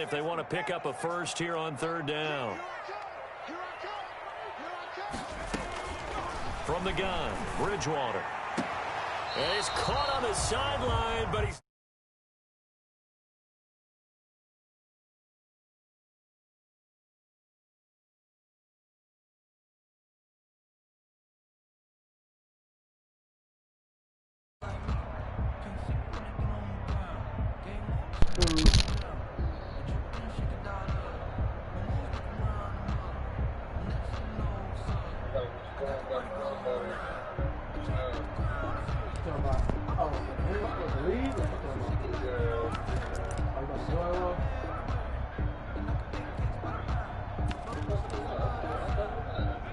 if they want to pick up a first here on third down. From the gun, Bridgewater. And he's caught on the sideline, but he's...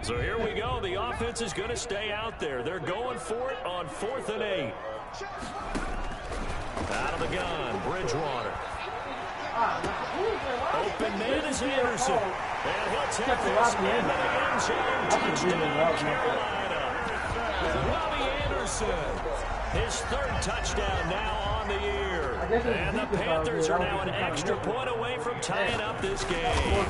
So here we go. The offense is going to stay out there. They're going for it on 4th and 8. Out of the gun, Bridgewater. Open man is Anderson. And he'll take this into the end zone. Touchdown, Carolina. Robbie Anderson. His 3rd touchdown now on the year. And the Panthers are now an extra point away from tying up this game.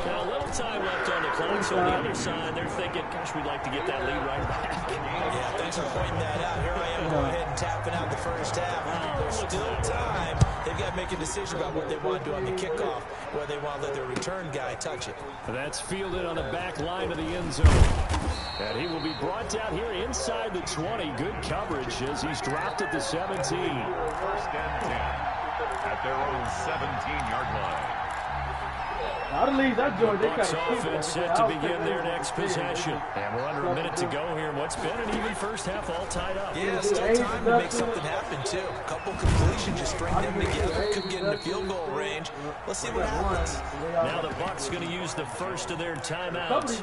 Now, a little time left on the clock, so on the other side, they're thinking, gosh, we'd like to get that lead right back. Yeah, thanks for pointing that out. Here I am going ahead and tapping out the first half. There's still time. They've got to make a decision about what they want to do on the kickoff, whether they want to let their return guy touch it. That's fielded on the back line of the end zone. And he will be brought down here inside the 20. Good coverage as he's dropped at the 17. 1st and 10 at their own 17-yard line. Bucs offense set to begin their next possession. And we're under a minute to go here. What's been an even first half all tied up. Yeah, still time to make something happen, too. A couple completions, just string them together. Could get into field goal range. Let's see what happens. Now the Bucs going to use the first of their timeouts,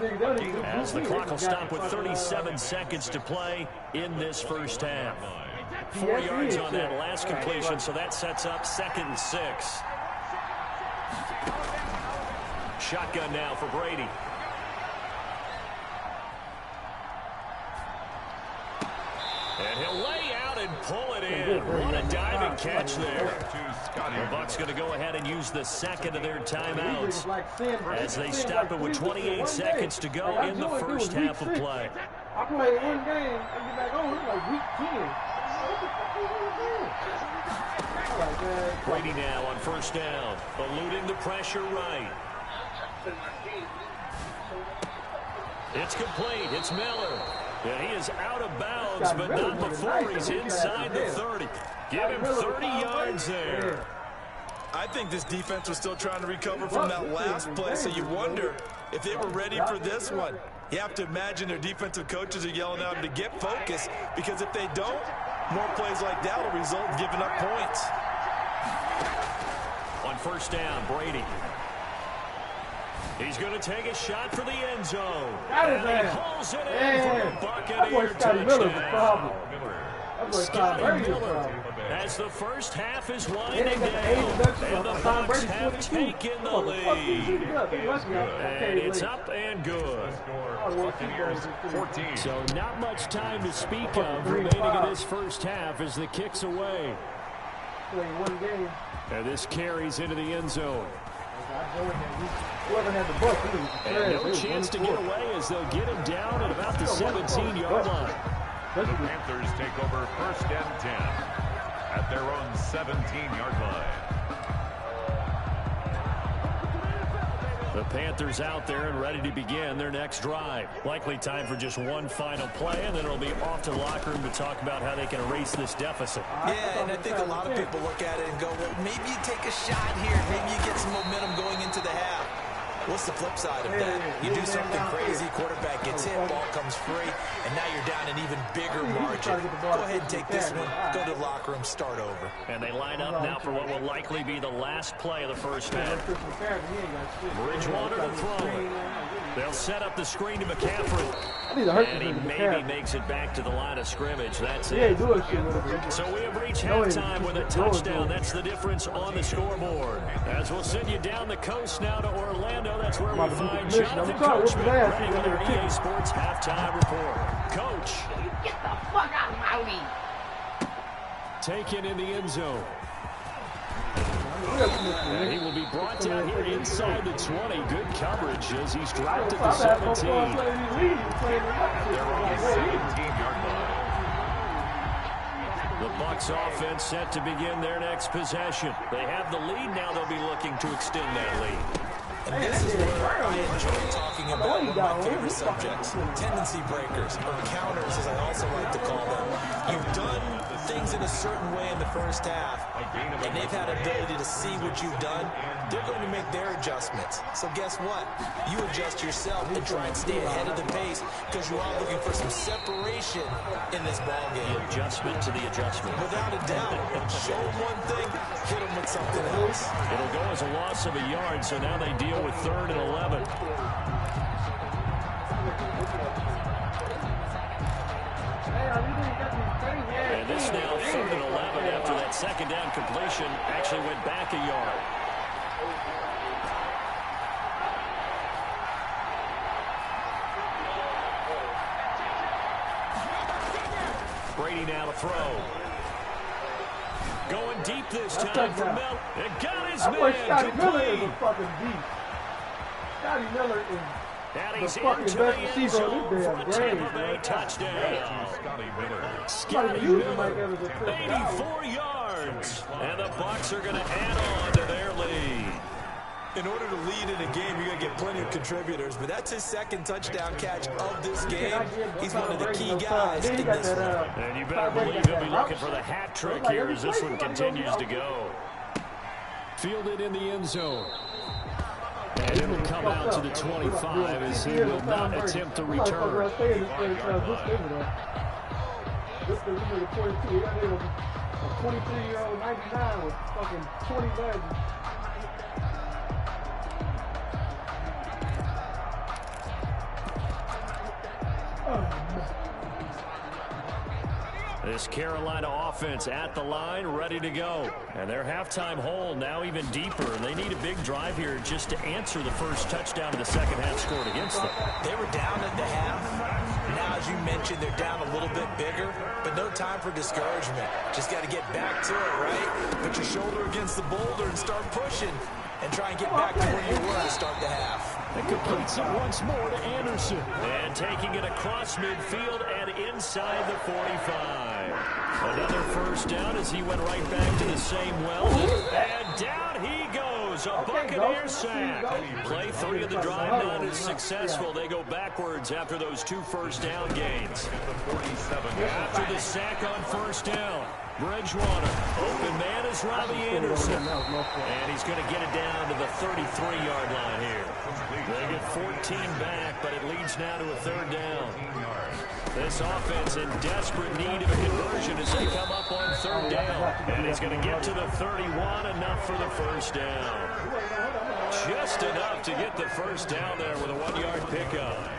as the clock will stop with 37 seconds to play in this first half. 4 yards on that last completion, so that sets up 2nd and 6. Shotgun now for Brady. And he'll lay out and pull it in. What a diving catch there. The Bucs going to go ahead and use the 2nd of their timeouts as they stop it with 28 seconds to go in the first half of play. I played one game and get back on. It's like week 10. Brady now on 1st down, eluding the pressure right. It's complete. It's Miller. Yeah, he is out of bounds, but not before he's inside the 30. Give him 30 yards there. I think this defense was still trying to recover from that last play, so you wonder if they were ready for this one. You have to imagine their defensive coaches are yelling at them to get focused, because if they don't, more plays like that will result in giving up points. On 1st down, Brady. He's going to take a shot for the end zone. And he pulls it in for a Buccaneer touchdown. Scotty Miller, as the first half is winding down, and the Bucs have taken the lead. And it's up and good. So not much time to speak of remaining in this first half as the kick's away. And this carries into the end zone. And no chance to get away as they'll get him down at about the 17-yard line. The Panthers take over 1st and 10 at their own 17-yard line. The Panthers out there and ready to begin their next drive. Likely time for just one final play, and then it'll be off to the locker room to talk about how they can erase this deficit. Yeah, and I think a lot of people look at it and go, well, maybe you take a shot here. Maybe you get some momentum going into the half. What's the flip side of that? You do something crazy, quarterback gets hit, ball comes free, and now you're down an even bigger margin. Go ahead and take this one, go to the locker room, start over. And they line up now for what will likely be the last play of the first half. Bridgewater to throw it. They'll set up the screen to McCaffrey. And he maybe makes it back to the line of scrimmage. That's it. So we have reached halftime with a touchdown. That's the difference on the scoreboard. As we'll send you down the coast now to Orlando. That's where we find Jonathan Coachman ready with our EA Sports halftime report. Coach. Get the fuck out of my league. Taken in the end zone. And he will be brought down here inside the 20. Good coverage as he's dropped at the 17. They're on the 17-yard line. The Bucs offense set to begin their next possession. They have the lead now. They'll be looking to extend that lead. And this is where I enjoy talking about one of my favorite subjects, tendency breakers, or counters as I also like to call them. You've done things in a certain way in the first half, and they've had ability to see what you've done. They're going to make their adjustments. So guess what? You adjust yourself and try and stay ahead of the pace because you are looking for some separation in this ball game. The adjustment to the adjustment. Without a doubt. Show them one thing, hit them with something else. It'll go as a loss of a yard, so now they deal with 3rd and 11. And this now 3rd and 11 after that second down completion actually went back a yard. Brady now to throw. Going deep this time for Miller. It got his man. Scotty Miller is a fucking beast. Scotty Miller is and he's the fucking into best the end receiver zone of for this the damn Tampa game. Bay touchdown. Scotty Scotty Miller. Miller, 84 yards. And the Bucs are going to add on to their lead. In order to lead in a game, you're going to get plenty of contributors, but that's his second touchdown catch of this game. He's one of the key guys in this one. And you better believe he'll be looking for the hat trick here as this one continues to go. Fielded in the end zone. And it'll come out to the 25 as he will not attempt to return. This is a 23-year-old 99 with fucking 20 legs. This Carolina offense at the line, ready to go. And their halftime hole now even deeper. And they need a big drive here just to answer the first touchdown of the second half scored against them. They were down at the half. Now, as you mentioned, they're down a little bit bigger, but no time for discouragement. Just got to get back to it, right? Put your shoulder against the boulder and start pushing and try and get back to where you were to start the half. And completes it once more to Anderson. And taking it across midfield and inside the 45. Another first down as he went right back to the same well. And down he goes. A Buccaneer sack. Play 3 of the drive not as successful. They go backwards after those 2 first down gains. After the sack on first down, Bridgewater. Open man is Robbie Anderson. And he's going to get it down to the 33-yard line here. They get 14 back, but it leads now to a 3rd down. This offense in desperate need of a conversion as they come up on 3rd down. And he's going to get to the 31, enough for the first down. Just enough to get the first down there with a 1-yard pickup.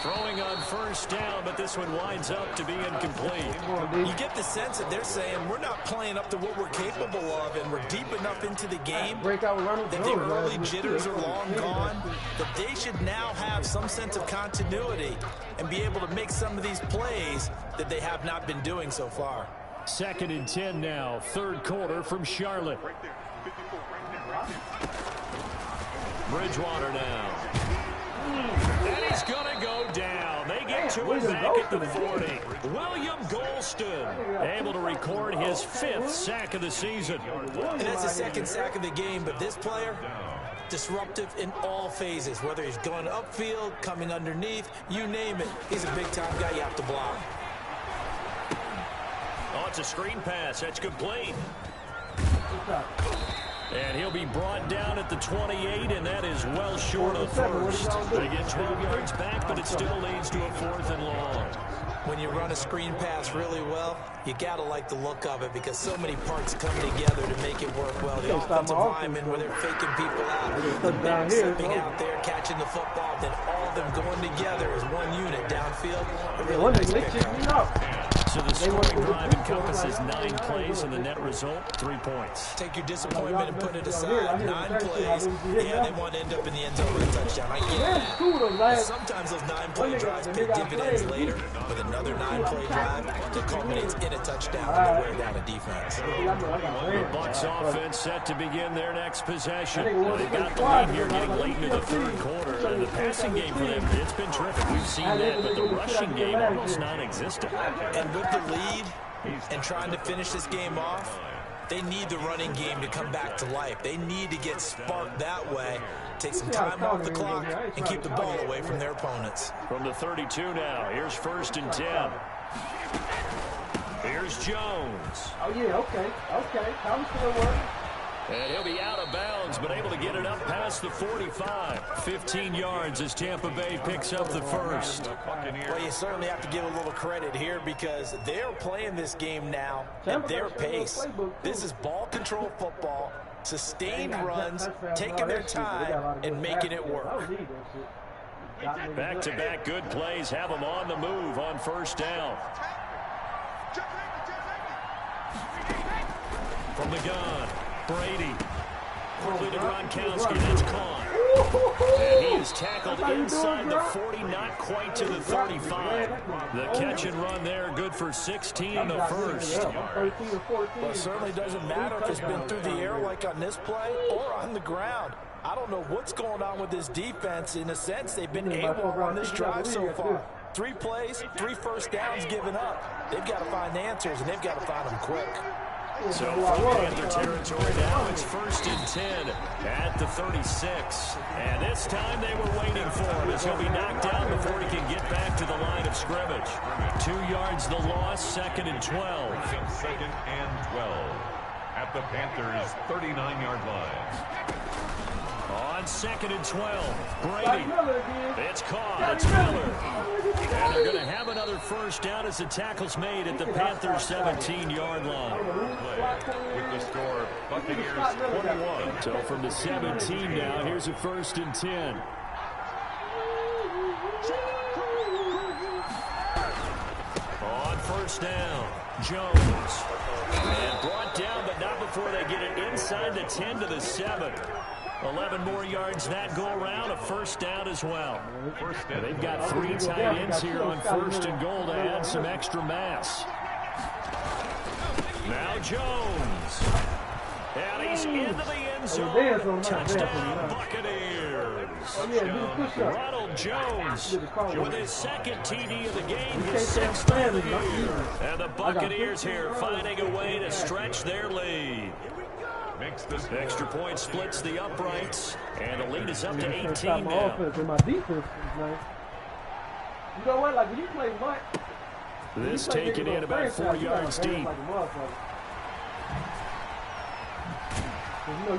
Throwing on first down, but this one winds up to be incomplete. You get the sense that they're saying we're not playing up to what we're capable of, and we're deep enough into the game that the early jitters are long gone, that they should now have some sense of continuity and be able to make some of these plays that they have not been doing so far. 2nd and 10 now, 3rd quarter from Charlotte. Bridgewater now. And he's going to go down. They get to it back at the 40. William Golston able to record his 5th sack of the season. And that's the 2nd sack of the game, but this player, disruptive in all phases, whether he's going upfield, coming underneath, you name it. He's a big-time guy you have to block. Oh, it's a screen pass. That's complete. And he'll be brought down at the 28, and that is well short of first. They get 12 yards back, but it still leads to a 4th and long. When you run a screen pass really well, you got to like the look of it because so many parts come together to make it work well. The offensive linemen, where they're faking people out, the back stepping out there, catching the football, then all of them going together as one unit downfield. A really nice pickup. So the scoring drive encompasses 9 plays, and the net result, 3 points. Take your disappointment and put it aside. 9 plays, and they want to end up in the end zone with a touchdown. I get that. Sometimes those 9-play drives pay dividends later, with another 9-play drive that culminates in a touchdown and wear down a defense. The Bucs offense set to begin their next possession. They've got the lead here getting late into the third quarter. And the passing game for them, it's been terrific. We've seen that, but the rushing game almost non-existent. And with the lead and trying to finish this game off, they need the running game to come back to life. They need to get sparked that way, take some time off the clock, and keep the ball away from their opponents. From the 32 now, here's 1st and 10. Here's Jones. Oh, yeah, okay. Comes to the work. And he'll be out of bounds, but able to get it up past the 45. 15 yards as Tampa Bay picks up the first. Well, you certainly have to give a little credit here because they're playing this game now at their pace. This is ball control football, sustained runs, taking their time, and making it work. Back-to-back good plays have them on the move on 1st down. From the gun, Brady. Quickly to Gronkowski, that's caught. And he is tackled inside the 40, not quite to the 35. The catch and run there, good for 16 in the first. Well, it certainly doesn't matter if it's been through the air like on this play or on the ground. I don't know what's going on with this defense. In a sense, they've been able to run this drive so far. 3 plays, 3 first downs given up. They've got to find answers, and they've got to find them quick. So from Panther territory now, it's 1st and 10 at the 36. And this time they were waiting for him as he'll be knocked down before he can get back to the line of scrimmage. 2 yards the loss, 2nd and 12. 2nd and 12 at the Panthers' 39-yard line. On 2nd and 12, Brady. It's caught. It's Miller. And they're going to have another first down as the tackle's made at the Panthers' 17-yard line. With the score, Buccaneers 21. So from the 17 now, here's a 1st and 10. On 1st down, Jones. And brought down, but not before they get it inside the 10 to the 7. 11 more yards that go around, a 1st down as well. They've got 3 tight ends here on 1st and goal to add some extra mass. Now Jones. And he's into the end zone. Touchdown, Buccaneers. Ronald Jones with his 2nd TD of the game, his 6th of the year. And the Buccaneers here finding a way to stretch their lead. Extra point splits the uprights, and the lead is up to 18 now. My defense is nice. You know what? Like when you play Mike, this taken in about 4 yards deep. You know,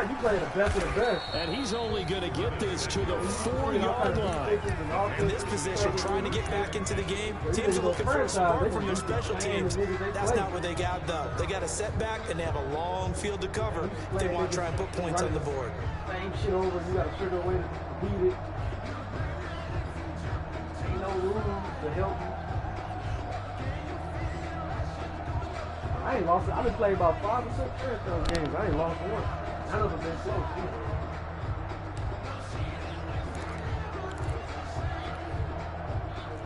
you play the best of the best. And he's only going to get this to the 4-yard line. In this position, trying to get back into the game, teams are looking for a spark from their special teams. That's not what they got, though. They got a setback, and they have a long field to cover if they want to try and put points on the board. Same shit over, you got to figure a way to beat it. Ain't no room to help you. I ain't lost it. I've been playing about 5 or 6 those games. I ain't lost one. None of them been close either.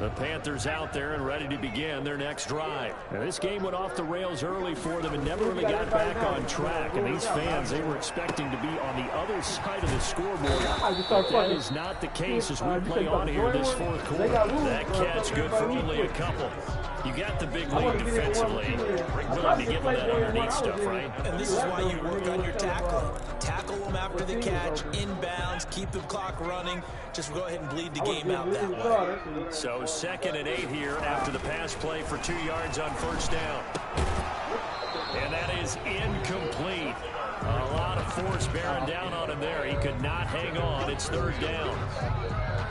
The Panthers out there and ready to begin their next drive. Now, this game went off the rails early for them and never really got back on track. And these fans, they were expecting to be on the other side of the scoreboard. But that is not the case as we play on here this 4th quarter. That catch good for only a couple. You got the big lead defensively. Really be giving that underneath stuff, right? And this is why you work on your tackling. Tackle them after the catch, inbounds, keep the clock running. Just go ahead and bleed the game out that way. So 2nd and 8 here after the pass play for 2 yards on 1st down. And that is incomplete. A lot of force bearing down on him there. He could not hang on. It's 3rd down.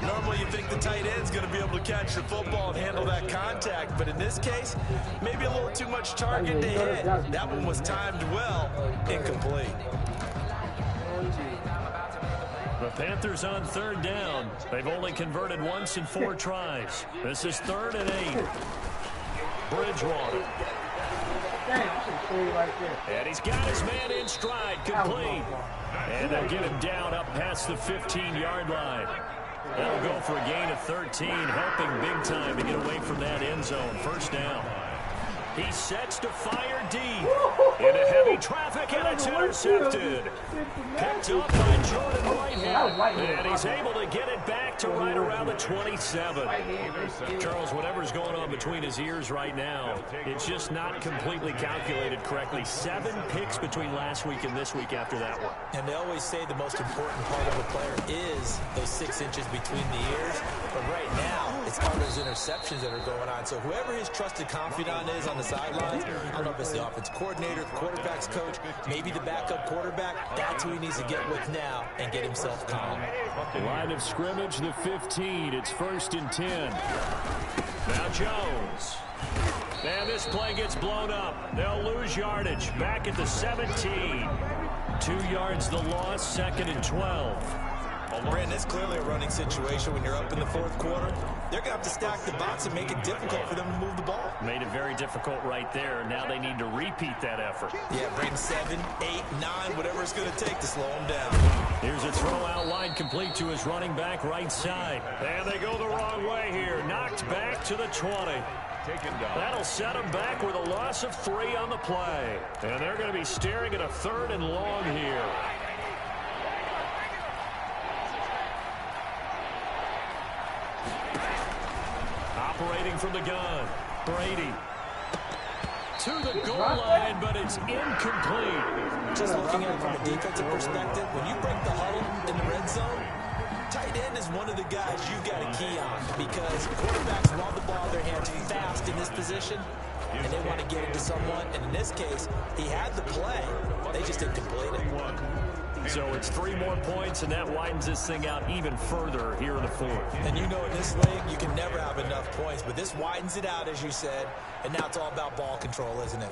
Normally you think the tight end's going to be able to catch the football and handle that contact, but in this case, maybe a little too much target to hit. That one was timed well, incomplete. The Panthers on 3rd down. They've only converted once in 4 tries. This is 3rd and 8. Bridgewater. And he's got his man in stride, complete. And they'll get him down up past the 15-yard line. That'll go for a gain of 13, helping big time to get away from that end zone. First down. He sets to fire deep into heavy traffic, and it's intercepted. Picked up by Jordan Whitehead, and he's able to get it back to right around the 27. Charles, whatever's going on between his ears right now, it's just not completely calculated correctly. 7 picks between last week and this week after that one. And they always say the most important part of a player is those 6 inches between the ears. But right now, it's all those interceptions that are going on. So whoever his trusted confidant is on the sidelines, I don't know if it's the offense coordinator, the quarterback's coach, maybe the backup quarterback, that's who he needs to get with now and get himself calm. Line of scrimmage, the 15. It's 1st and 10. Now Jones. And this play gets blown up. They'll lose yardage. Back at the 17. 2 yards the loss, 2nd and 12. Brandon, it's clearly a running situation when you're up in the 4th quarter. They're going to have to stack the box and make it difficult for them to move the ball. Made it very difficult right there. Now they need to repeat that effort. Yeah, bring 7, 8, 9, whatever it's going to take to slow him down. Here's a throw out wide complete to his running back right side. And they go the wrong way here. Knocked back to the 20. That'll set him back with a loss of 3 on the play. And they're going to be staring at a 3rd and long here. Operating from the gun, Brady. To the goal line, but it's incomplete. Just looking at it from a defensive perspective, when you break the huddle in the red zone, tight end is one of the guys you've got to key on because quarterbacks want the ball in their hands fast in this position, and they want to get it to someone. And in this case, he had the play. They just didn't complete it. So it's 3 more points, and that widens this thing out even further here in the 4th. And you know in this league, you can never have enough points, but this widens it out, as you said, and now it's all about ball control, isn't it?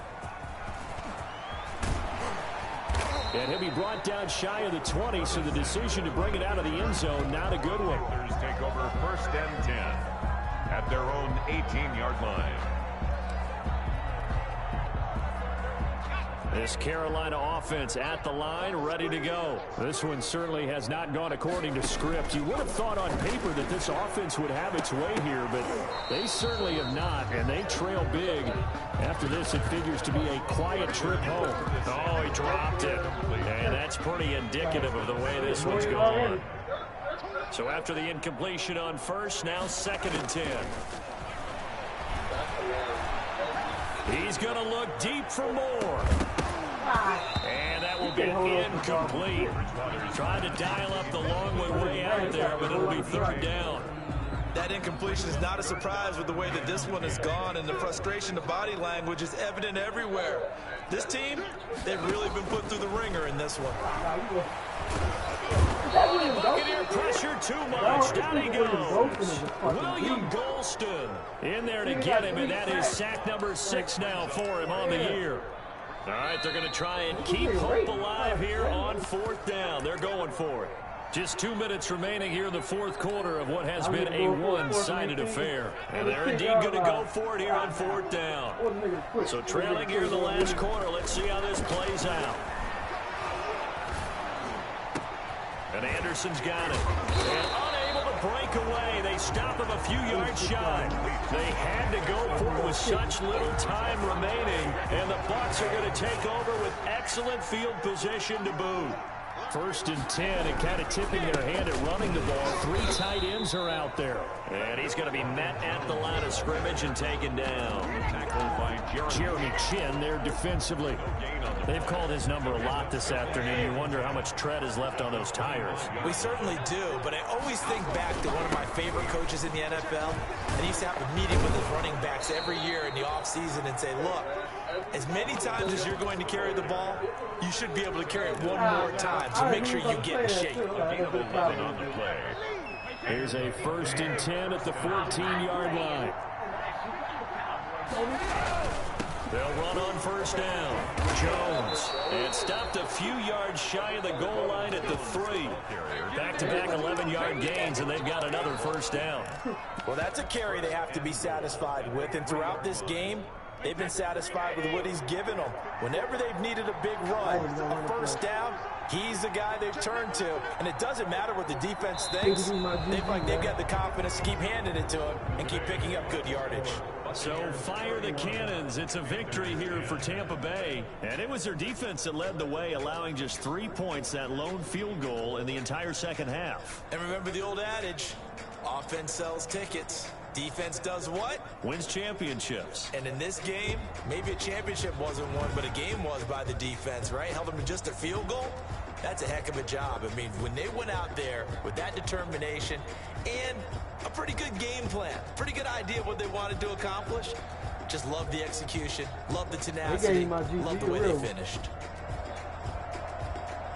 And he'll be brought down shy of the 20, so the decision to bring it out of the end zone, not a good one. Panthers take over 1st and 10 at their own 18-yard line. This Carolina offense at the line, ready to go. This one certainly has not gone according to script. You would have thought on paper that this offense would have its way here, but they certainly have not, and they trail big. After this, it figures to be a quiet trip home. Oh, he dropped it. And that's pretty indicative of the way this one's going. So after the incompletion on 1st, now 2nd and 10. He's going to look deep for more. And that will be incomplete. Trying to dial up the long way out there, but it'll be 3rd down. That incompletion is not a surprise with the way that this one has gone, and the frustration, the body language is evident everywhere. This team, they've really been put through the ringer in this one. Buccaneer pressure too much. Down he goes. William Golston in there to get him, and that is sack number 6 now for him on the year. All right, they're going to try and keep hope alive here on 4th down. They're going for it. Just 2 minutes remaining here in the 4th quarter of what has been a one-sided affair. And they're indeed going to go for it here on 4th down. So trailing here in the last quarter, let's see how this plays out. And Anderson's got it. And unable to break away. They stop him a few yards shy. They had to go for it with such little time remaining. And the Bucs are going to take over with excellent field position to boot. 1st and 10, and kind of tipping their hand at running the ball. 3 tight ends are out there. And he's going to be met at the line of scrimmage and taken down. Tackled by Jeremy Chin there defensively. They've called his number a lot this afternoon. You wonder how much tread is left on those tires. We certainly do, but I always think back to one of my favorite coaches in the NFL, and he used to have a meeting with his running backs every year in the offseason and say, look, as many times as you're going to carry the ball, you should be able to carry it one more time, so make sure you get in shape. Here's a 1st and 10 at the 14-yard line. They'll run on first down. Jones. And stopped a few yards shy of the goal line at the 3. Back-to-back 11-yard gains, and they've got another first down. Well, that's a carry they have to be satisfied with. And throughout this game, they've been satisfied with what he's given them. Whenever they've needed a big run, a first down, he's the guy they've turned to. And it doesn't matter what the defense thinks. They've got the confidence to keep handing it to him and keep picking up good yardage. So fire the cannons. It's a victory here for Tampa Bay. And it was their defense that led the way, allowing just 3 points, that lone field goal in the entire second half. And remember the old adage, offense sells tickets. Defense does what? Wins championships. And in this game, maybe a championship wasn't won, but a game was by the defense, right? Held them to just a field goal. That's a heck of a job. I mean, when they went out there with that determination and a pretty good game plan, pretty good idea of what they wanted to accomplish, just love the execution, love the tenacity, love the way they finished.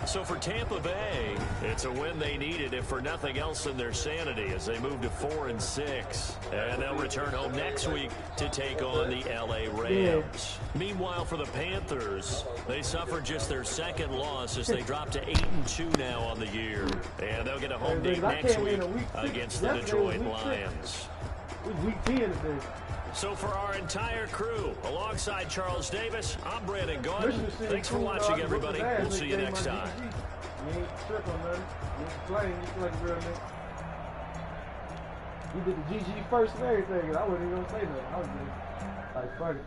So for Tampa Bay, it's a win they needed, if for nothing else than their sanity, as they move to 4-6. And they'll return home next week to take on the LA Rams. Meanwhile, for the Panthers, they suffered just their second loss as they drop to 8-2 now on the year. And they'll get a home date next week against the Detroit Lions. Week 10 today. So for our entire crew, alongside Charles Davis, I'm Brandon Gordon. Thanks for watching, everybody. We'll see you next time. You ain't tripping, man. You ain't playing. You play real nigga. You did the GG first and everything, and I wasn't even gonna say that. I was just like, fuck it.